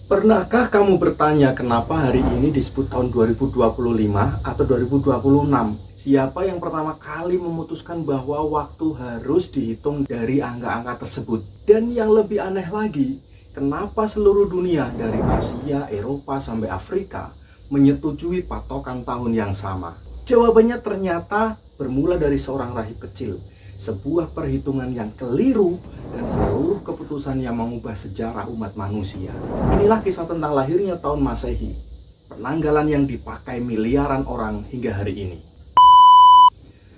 Pernahkah kamu bertanya kenapa hari ini disebut tahun 2025 atau 2026? Siapa yang pertama kali memutuskan bahwa waktu harus dihitung dari angka-angka tersebut? Dan yang lebih aneh lagi, kenapa seluruh dunia dari Asia, Eropa, sampai Afrika menyetujui patokan tahun yang sama? Jawabannya ternyata bermula dari seorang rahib kecil. Sebuah perhitungan yang keliru dan seluruh keputusan yang mengubah sejarah umat manusia. Inilah kisah tentang lahirnya tahun Masehi, penanggalan yang dipakai miliaran orang hingga hari ini.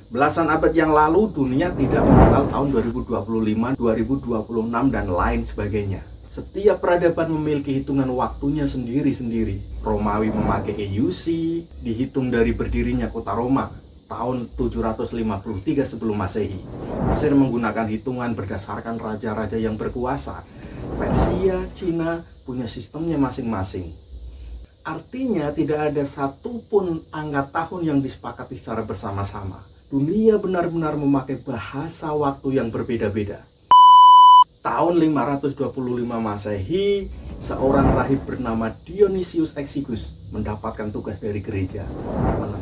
Belasan abad yang lalu dunia tidak mengenal tahun 2025, 2026 dan lain sebagainya. Setiap peradaban memiliki hitungan waktunya sendiri-sendiri. Romawi memakai EUC, dihitung dari berdirinya kota Roma tahun 753 sebelum Masehi. Mesir menggunakan hitungan berdasarkan raja-raja yang berkuasa. Persia, Cina punya sistemnya masing-masing. Artinya tidak ada satupun angka tahun yang disepakati secara bersama-sama. Dunia benar-benar memakai bahasa waktu yang berbeda-beda. Tahun 525 Masehi, seorang rahib bernama Dionysius Exiguus mendapatkan tugas dari gereja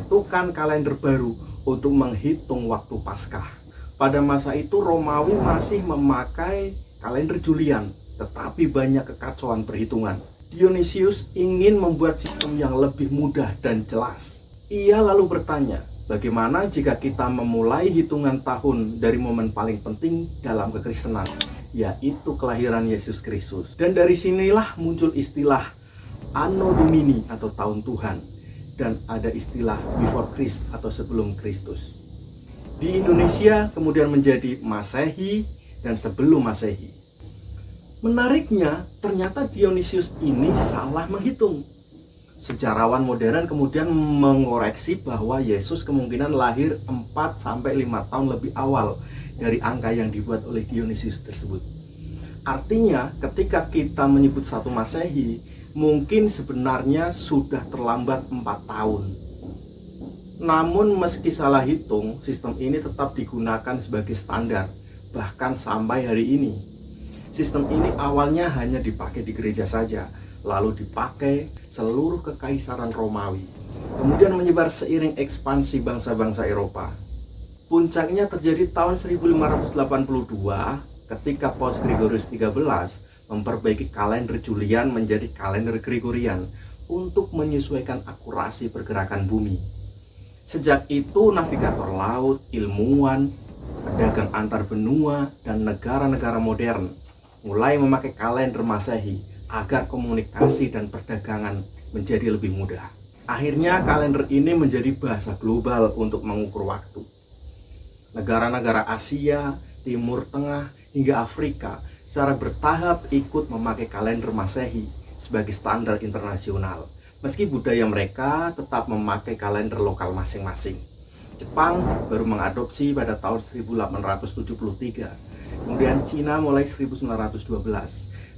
menentukan kalender baru untuk menghitung waktu Paskah. Pada masa itu Romawi masih memakai kalender Julian, tetapi banyak kekacauan perhitungan. Dionysius ingin membuat sistem yang lebih mudah dan jelas. Ia lalu bertanya, bagaimana jika kita memulai hitungan tahun dari momen paling penting dalam kekristenan, yaitu kelahiran Yesus Kristus. Dan dari sinilah muncul istilah Anno Domini atau tahun Tuhan, dan ada istilah Before Christ atau sebelum Kristus. Di Indonesia kemudian menjadi Masehi dan sebelum Masehi. Menariknya, ternyata Dionysius ini salah menghitung. Sejarawan modern kemudian mengoreksi bahwa Yesus kemungkinan lahir 4-5 tahun lebih awal dari angka yang dibuat oleh Dionysius tersebut. Artinya ketika kita menyebut 1 Masehi, mungkin sebenarnya sudah terlambat 4 tahun. Namun meski salah hitung, sistem ini tetap digunakan sebagai standar, bahkan sampai hari ini. Sistem ini awalnya hanya dipakai di gereja saja, lalu dipakai seluruh kekaisaran Romawi, kemudian menyebar seiring ekspansi bangsa-bangsa Eropa. Puncaknya terjadi tahun 1582 ketika Paus Gregorius XIII memperbaiki kalender Julian menjadi kalender Gregorian untuk menyesuaikan akurasi pergerakan bumi. Sejak itu navigator laut, ilmuwan, pedagang antar benua, dan negara-negara modern mulai memakai kalender Masehi agar komunikasi dan perdagangan menjadi lebih mudah. Akhirnya kalender ini menjadi bahasa global untuk mengukur waktu. Negara-negara Asia, Timur Tengah, hingga Afrika secara bertahap ikut memakai kalender Masehi sebagai standar internasional. Meski budaya mereka tetap memakai kalender lokal masing-masing. Jepang baru mengadopsi pada tahun 1873. Kemudian Cina mulai 1912.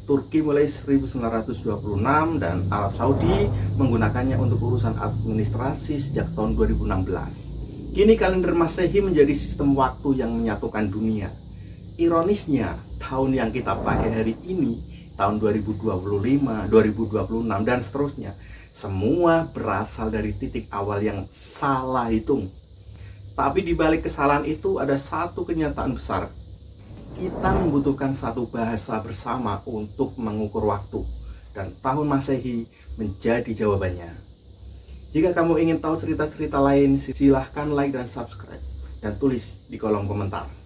Turki mulai 1926 dan Arab Saudi menggunakannya untuk urusan administrasi sejak tahun 2016. Kini kalender Masehi menjadi sistem waktu yang menyatukan dunia. Ironisnya, tahun yang kita pakai hari ini, tahun 2025, 2026 dan seterusnya, semua berasal dari titik awal yang salah hitung. Tapi di balik kesalahan itu ada satu kenyataan besar. Kita membutuhkan satu bahasa bersama untuk mengukur waktu, dan tahun Masehi menjadi jawabannya. Jika kamu ingin tahu cerita-cerita lain, silahkan like dan subscribe dan tulis di kolom komentar.